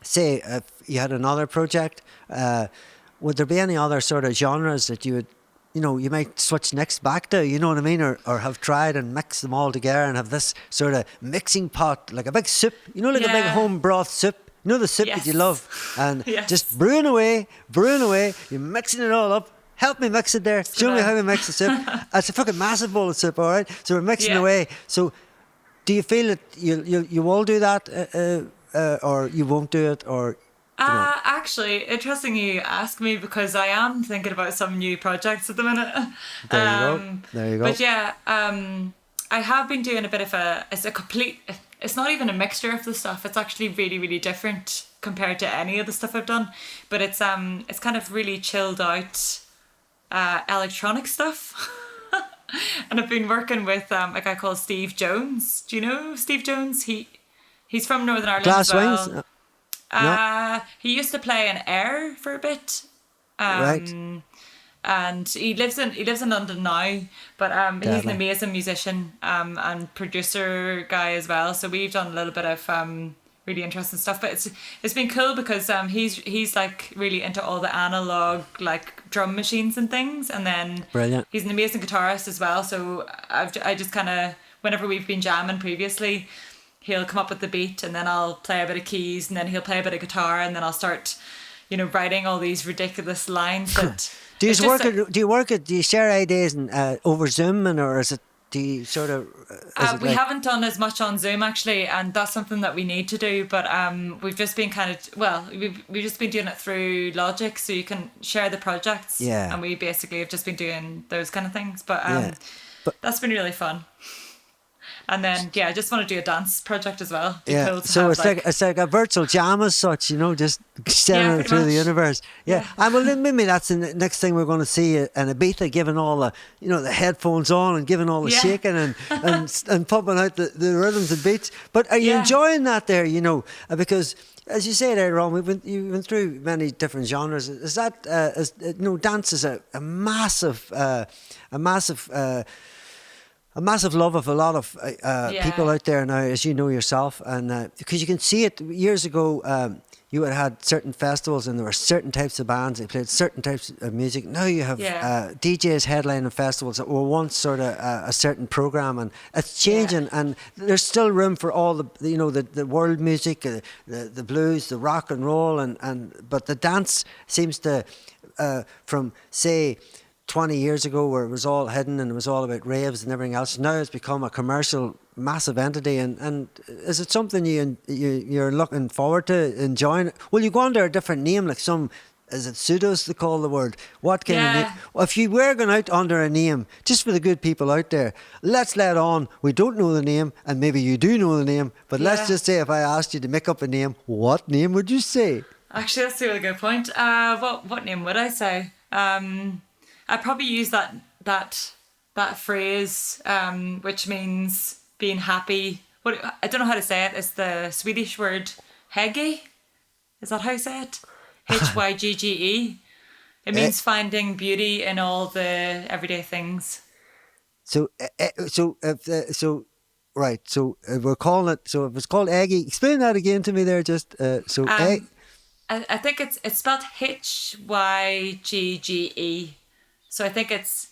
say if you had another project, would there be any other sort of genres that you would, you might switch next back to, you know what I mean, or have tried and mix them all together and have this sort of mixing pot, like a big soup, like a big Yeah. home broth soup. The soup that you Yes. love, and Yes. just brewing away. You're mixing it all up. Help me mix it there. Show me how we mix the soup. It's a fucking massive bowl of soup, all right? So we're mixing Yeah. away. So do you feel that you will do that, or you won't do it, or Actually, interesting you ask me because I am thinking about some new projects at the minute. There you go. There you go. But yeah, I have been doing a bit of it's a complete, it's not even a mixture of the stuff. It's actually really, really different compared to any of the stuff I've done. But it's kind of really chilled out electronic stuff. And I've been working with a guy called Steve Jones. Do you know Steve Jones? He's from Northern Ireland Glass as well. Wings? No. He used to play in Air for a bit. Right. And he lives in London now, but he's an Deadly. amazing musician and producer guy as well. So we've done a little bit of really interesting stuff. But it's been cool because he's like really into all the analog like drum machines and things, and then Brilliant. he's an amazing guitarist as well. So I just kind of, whenever we've been jamming previously, he'll come up with the beat and then I'll play a bit of keys and then he'll play a bit of guitar and then I'll start, writing all these ridiculous lines that. Do it's you just work? Do you share ideas and over Zoom, or is it? Do you sort of? We haven't done as much on Zoom actually, and that's something that we need to do. But we've just been we've just been doing it through Logic, so you can share the projects. Yeah. And we basically have just been doing those kind of things. But Yeah. But- that's been really fun. And then I just want to do a dance project as well. Be Yeah, cool to so have, it's like a virtual jam as such, just sending it pretty through the much. universe. Yeah, and well, then maybe that's the next thing we're going to see in Ibiza, giving all the the headphones on and giving all the Yeah. shaking and pumping out the rhythms and beats. But are you Yeah. enjoying that there? Because as you said earlier on, you went through many different genres. Is that dance is a massive a massive love of a lot of people out there now, as you know yourself, and because you can see it. Years ago, you had certain festivals and there were certain types of bands, they played certain types of music. Now you have DJs headlining festivals that were once sort of a certain program, and it's changing. And there's still room for all the world music, the blues, the rock and roll, but the dance seems to from say 20 years ago, where it was all hidden and it was all about raves and everything else. Now it's become a commercial, massive entity. And is it something you're looking forward to enjoying? Will you go under a different name, like some? Is it pseudos they call the word? What kind of name? Well, if you were going out under a name, just for the good people out there, let's let on. We don't know the name, and maybe you do know the name, but let's just say if I asked you to make up a name, what name would you say? Actually, that's a really good point. What name would I say? I'd probably use that phrase, which means being happy. I don't know how to say it. It's the Swedish word "hygge." Is that how you say it? Hygge. It means finding beauty in all the everyday things. Right. So we're calling it. So if it's called Aggie, explain that again to me there. Just I think it's spelled Hygge. So I think it's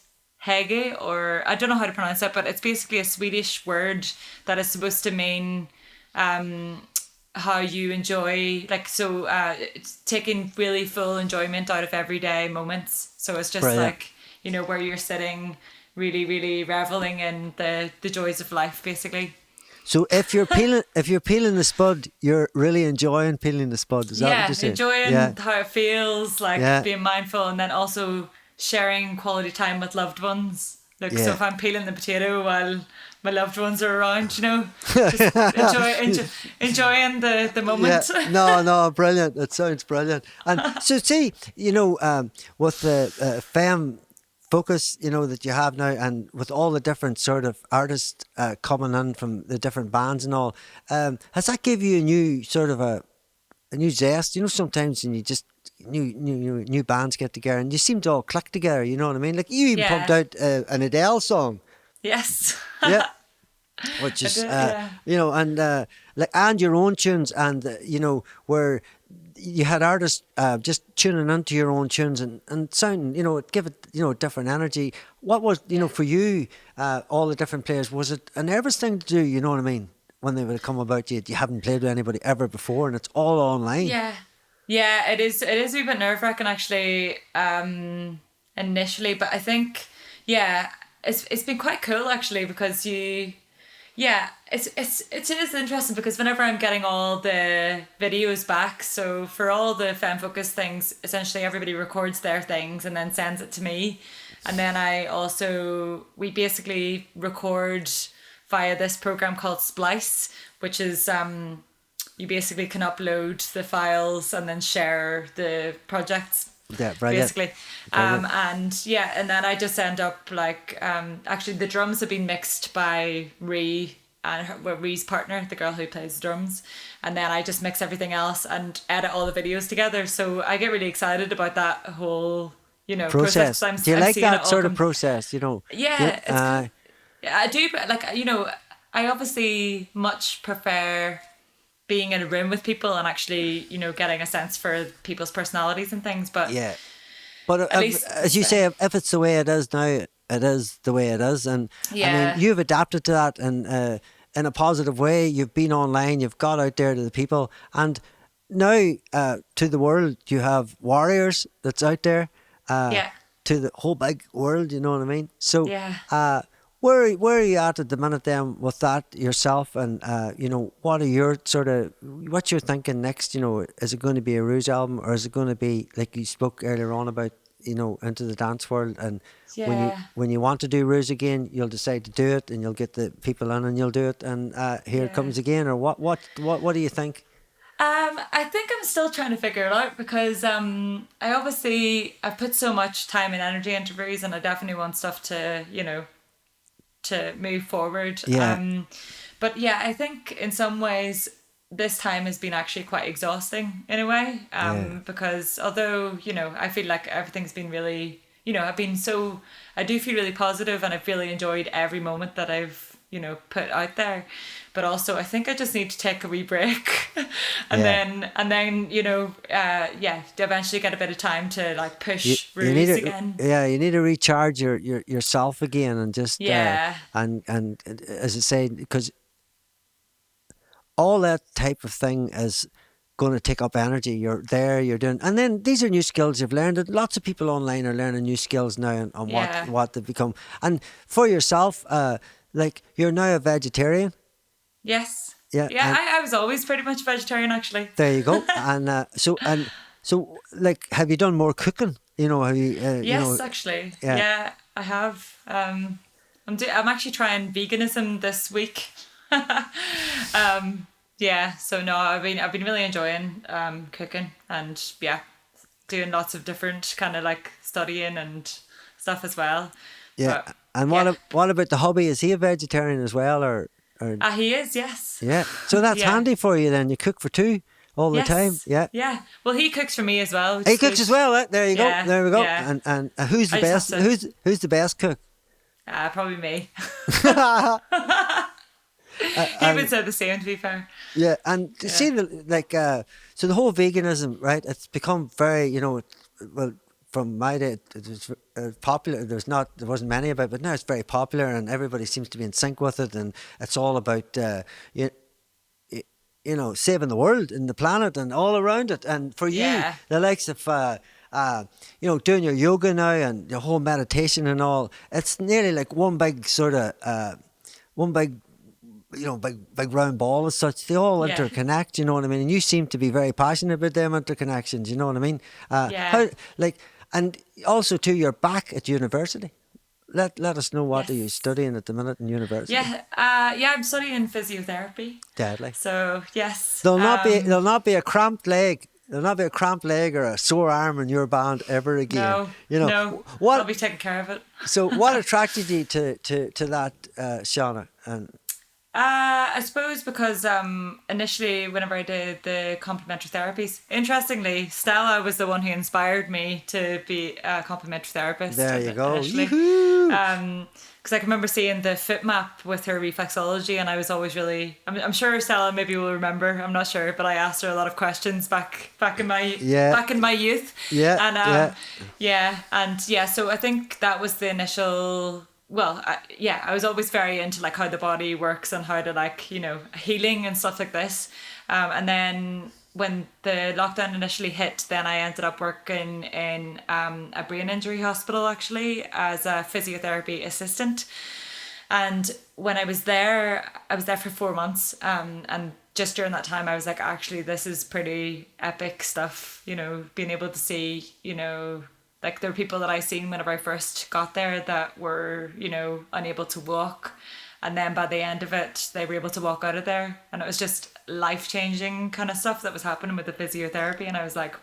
Hege, or I don't know how to pronounce it, but it's basically a Swedish word that is supposed to mean how you enjoy, it's taking really full enjoyment out of everyday moments. So it's just Brilliant. where you're sitting really, really reveling in the joys of life, basically. So if you're peeling the spud, you're really enjoying peeling the spud. Is that what you're saying? Enjoying how it feels, being mindful, and then also sharing quality time with loved ones. So if I'm peeling the potato while my loved ones are around, just enjoying the moment. Yeah. No, brilliant. It sounds brilliant. And so see, with the femme focus, that you have now, and with all the different sort of artists coming in from the different bands and all, has that give you a new sort of a new zest? Sometimes when you just new bands get together and you seem to all click together. You know what I mean? Like you even pumped out an Adele song. Yes. Yeah. which I is did, yeah. and your own tunes, and where you had artists just tuning into your own tunes and sounding, give it, different energy. What was, Yeah. for you, all the different players, was it a nervous thing to do, you know what I mean? When they would come about you haven't played with anybody ever before and it's all online. Yeah. Yeah, it is. It is a wee bit nerve wracking actually. Initially, but I think, yeah, it's been quite cool actually because yeah, it is interesting because whenever I'm getting all the videos back, so for all the fan focus things, essentially everybody records their things and then sends it to me, and then we basically record via this program called Splice, which is you basically can upload the files and then share the projects Yeah, brilliant. basically. Brilliant. And then I just end up like actually the drums have been mixed by Ree and Ree's partner, the girl who plays drums, and then I just mix everything else and edit all the videos together. So I get really excited about that whole process. Process. Do you I'm like seeing it that all sort of process, yeah, it's uh, yeah, I do, but like I obviously much prefer being in a room with people and actually getting a sense for people's personalities and things, but yeah. But at least as you say, if it's the way it is now, it is the way it is. And I mean, yeah. you've adapted to that in a positive way. You've been online, you've got out there to the people. And now to the world, you have warriors that's out there Yeah. to the whole big world, you know what I mean? So Yeah. where are you at the minute then with that yourself? And, what are your what's your thinking next? Is it going to be a Rouge album, or is it going to be, like you spoke earlier on about, into the dance world? And Yeah. when you want to do Rouge again, you'll decide to do it and you'll get the people in and you'll do it. And here it Yeah. comes again. Or what do you think? I think I'm still trying to figure it out because I've put so much time and energy into Rews, and I definitely want stuff to to move forward. Yeah. But yeah, I think in some ways this time has been actually quite exhausting in a way. Yeah. Because although, I feel like everything's been really, I do feel really positive and I've really enjoyed every moment that I've, put out there. But also I think I just need to take a wee break and then, to eventually get a bit of time to like push Rews again. Yeah, you need to recharge yourself again and just Yeah. and as I say, because all that type of thing is going to take up energy. You're there, you're doing, and then these are new skills you've learned. And lots of people online are learning new skills now on Yeah. what they've become. And for yourself, like you're now a vegetarian. Yes. Yeah. Yeah, I was always pretty much vegetarian actually. There you go. And so like, have you done more cooking? Have you? Yes, actually. Yeah, I have. I'm actually trying veganism this week. Yeah. So no, I've been really enjoying cooking and doing lots of different kind of like studying and stuff as well. Yeah. But, And what about the hubby? Is he a vegetarian as well, or? He is, yes. Yeah. So that's Yeah. handy for you then. You cook for two all the Yes. time. Yeah. Yeah. Well, he cooks for me as well. which He is cooks good. as well. There you go. Yeah, There we go. yeah. And who's the I best? just have to- Who's the best cook? Probably me. He would say the same, to be fair. Yeah, and to see so the whole veganism, right? It's become very, well, from my day, it was popular. There wasn't many about it, but now it's very popular, and everybody seems to be in sync with it, and it's all about saving the world and the planet and all around it. And for you, Yeah. the likes of doing your yoga now and your whole meditation and all, it's nearly like one big sort of one big big round ball as such. They all Yeah. interconnect, you know what I mean? And you seem to be very passionate about them interconnections, you know what I mean? Yeah. And also too, you're back at university. Let us know what Yes. are you studying at the minute in university? Yeah. I'm studying physiotherapy. Deadly. So yes. There'll not be a cramped leg. There'll not be a cramped leg or a sore arm in your band ever again. No. No. I'll be taking care of it. So what attracted you to that, Shauna? And I suppose because initially, whenever I did the complementary therapies, interestingly, Stella was the one who inspired me to be a complementary therapist There you go. initially. Yoo-hoo! Because I can remember seeing the foot map with her reflexology, and I was always really. I'm sure Stella maybe will remember. I'm not sure, but I asked her a lot of questions Yeah, back in my youth, yeah, and yeah. yeah. So I think that was the initial. Well, yeah, I was always very into like how the body works and how to like healing and stuff like this, and then when the lockdown initially hit, then I ended up working in a brain injury hospital actually as a physiotherapy assistant. And when I was there for 4 months. And just during that time, I was like, actually, this is pretty epic stuff. Being able to see, like there were people that I seen whenever I first got there that were, unable to walk. And then by the end of it, they were able to walk out of there. And it was just life changing kind of stuff that was happening with the physiotherapy. And I was like,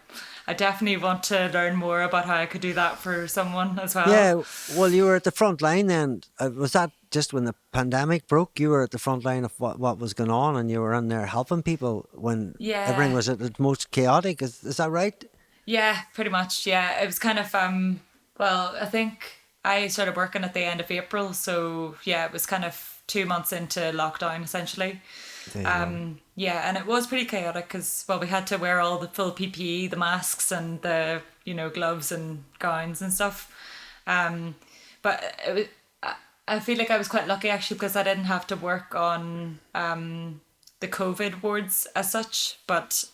I definitely want to learn more about how I could do that for someone as well. Yeah, well, you were at the front line then. Was that just when the pandemic broke? You were at the front line of what was going on, and you were in there helping people when everything Yeah. was at its most chaotic. Is that right? Yeah, pretty much. Yeah, it was kind of well, I think I started working at the end of April, so yeah, it was kind of 2 months into lockdown essentially. There you go. Yeah, and it was pretty chaotic because well, we had to wear all the full PPE, the masks and the gloves and gowns and stuff. Um, but it was, I feel like I was quite lucky actually because I didn't have to work on the COVID wards as such, but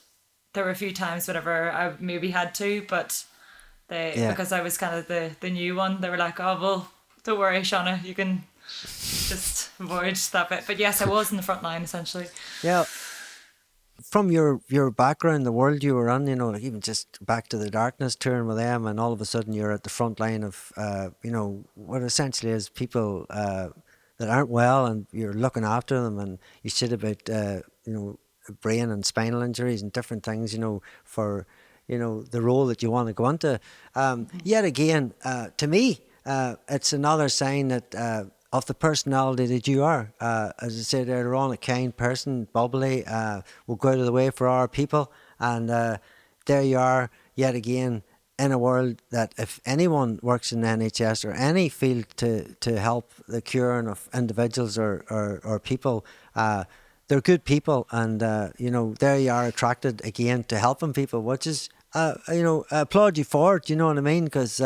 there were a few times whenever I maybe had to, but Yeah. because I was kind of the new one, they were like, oh well, don't worry, Shauna, you can just avoid that bit. But yes, I was in the front line essentially. Yeah. From your background, the world you were on, like even just back to the darkness, touring with them, and all of a sudden you're at the front line of, what essentially is people that aren't well, and you're looking after them, and you said about, brain and spinal injuries and different things, for, the role that you want to go into. Yet again, to me, it's another sign that. Of the personality that you are. As I said earlier on, a kind person, bubbly, will go out of the way for our people. And there you are, yet again, in a world that if anyone works in the NHS or any field to help the curing of individuals or people, they're good people. And, there you are attracted again to helping people, which is I applaud you for it. You know what I mean? Because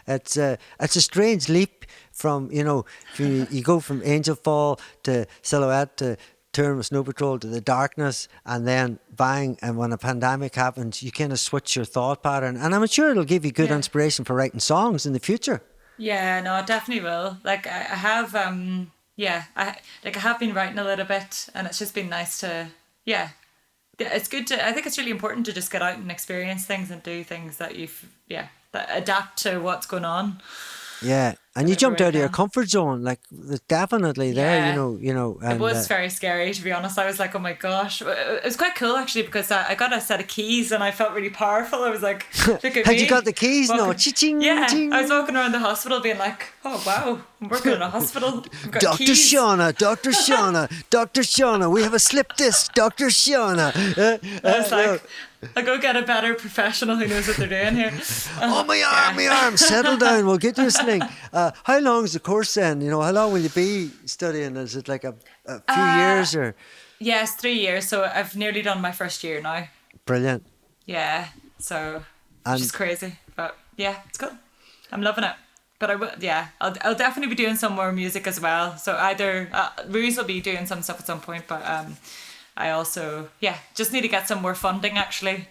it's a strange leap from if you go from Angel Fall to Silhouette to Turn with Snow Patrol to the darkness, and then bang, and when a pandemic happens, you kind of switch your thought pattern. And I'm sure it'll give you good Yeah. inspiration for writing songs in the future. Yeah, no, I definitely will. Like I have yeah, I have been writing a little bit and it's just been nice to yeah. It's good to I think it's really important to just get out and experience things and do things that that adapt to what's going on Yeah, and you whenever jumped we out of your can. comfort zone, like definitely there, Yeah. It and was very scary, to be honest. I was like, oh my gosh. It was quite cool, actually, because I got a set of keys and I felt really powerful. I was like, look at had you me. got the keys? No, Walking, ching, yeah, ching. I was walking around the hospital being like, oh, wow, I'm working in a hospital. I've got Dr. keys. Shauna, Dr. Shauna, Dr. Shauna, we have a slip disc, Dr. Shauna. I was No. like, I'll go get a better professional who knows what they're doing here. Oh, my arm, settle down, we'll get you a sling. How long is the course then? How long will you be studying? Is it like a few years or? Yes, 3 years. So I've nearly done my first year now. Brilliant. Yeah. So And it's just crazy. But yeah, it's good. I'm loving it. But I'll definitely be doing some more music as well. So either Rews will be doing some stuff at some point, but I also just need to get some more funding actually.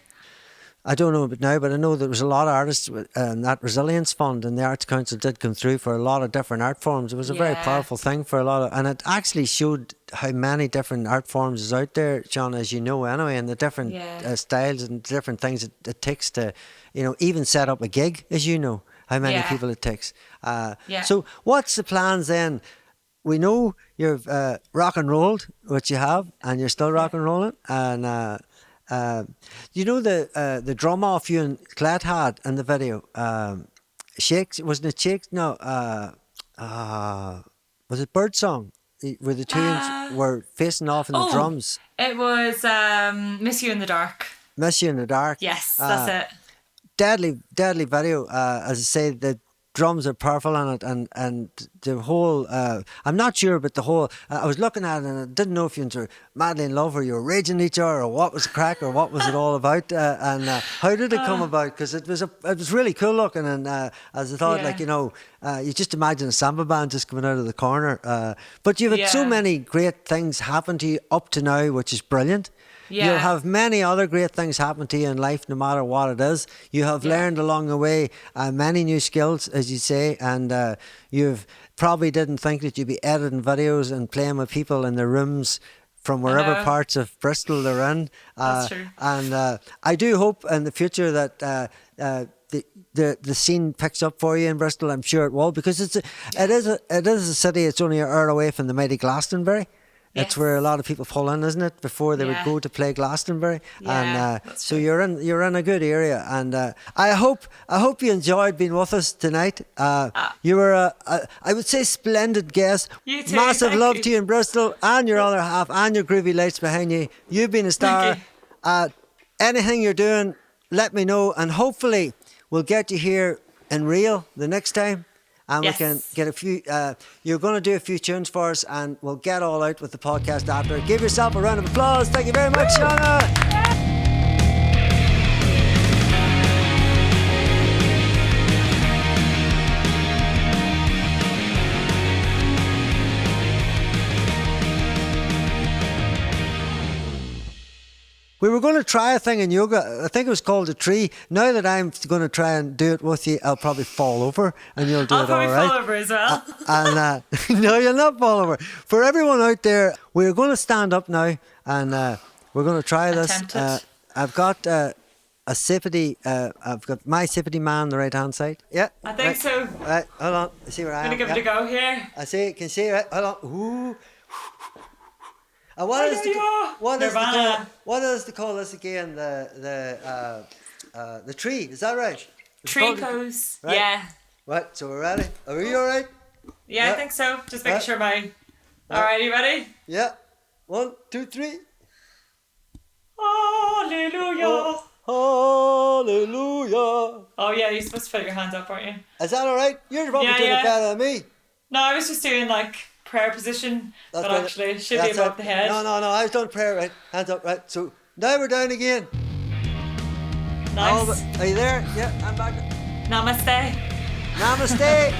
I don't know about now, but I know there was a lot of artists with that Resilience Fund, and the Arts Council did come through for a lot of different art forms. It was a very Yeah. powerful thing for a lot of, and it actually showed how many different art forms is out there, John, as you know anyway, and the different Yeah. styles and different things it takes to, even set up a gig, as you know, how many Yeah. people it takes. Yeah. So what's the plans then? We know you've rock and rolled, which you have, and you're still rock and rolling, and the drum off you and Cled had in the video. Shakes, wasn't it Shakes? No, was it Birdsong? where the tunes were facing off in the Oh, drums? it was Miss You in the Dark. Miss You in the Dark. Yes, that's it. Deadly video. As I say, the drums are powerful on it, and the whole. I'm not sure, but the whole. I was looking at it, and I didn't know if you were madly in love, or you were raging each other, or what was the crack, or what was it all about, and how did it come about? Because it was really cool looking, and as I thought, like, you just imagine a samba band just coming out of the corner. But you've had so many great things happen to you up to now, which is brilliant. Yeah. You'll have many other great things happen to you in life, no matter what it is. You have learned along the way many new skills, as you say, and you've probably didn't think that you'd be editing videos and playing with people in their rooms from wherever parts of Bristol they're in. That's true. And I do hope in the future that the scene picks up for you in Bristol. I'm sure it will, because it is a city. It's only an hour away from the mighty Glastonbury. Yes. It's where a lot of people fall in, isn't it? Before they would go to play Glastonbury, and so you're in a good area. And I hope you enjoyed being with us tonight. You were I would say splendid guest. You too, Massive thank love you. to you in Bristol and your other half and your groovy lights behind you. You've been a star. Anything you're doing, let me know, and hopefully we'll get you here in real the next time. And we can get a few, you're going to do a few tunes for us, and we'll get all out with the podcast after. Give yourself a round of applause. Thank you very much, Shauna. We were going to try a thing in yoga. I think it was called a tree. Now that I'm going to try and do it with you, I'll probably fall over, and you'll do I'll it all right. probably fall over as well. And no, you'll not fall over. For everyone out there, we're going to stand up now, and we're going to try this. I've got a safety. I've got my safety man on the right hand side. Yeah, I think so. Right, hold on. I see where I am. I'm going to give it a go here. I see. Can you see? Right, hold on. Ooh. What is the call this again? The tree, is that right? Tree pose. Right. Yeah. Right, so we're ready. Are you alright? Yeah, I think so. Just making sure my. Alright, you ready? Yeah. 1, 2, 3. Hallelujah. Oh, hallelujah. Oh yeah, you're supposed to put your hands up, aren't you? Is that alright? You're probably doing it better than me. No, I was just doing like prayer position, but actually it should be above the head. No, I was done prayer, right? Hands up, right? So now we're down again. Nice. Are you there? Yeah, I'm back. Namaste. Namaste.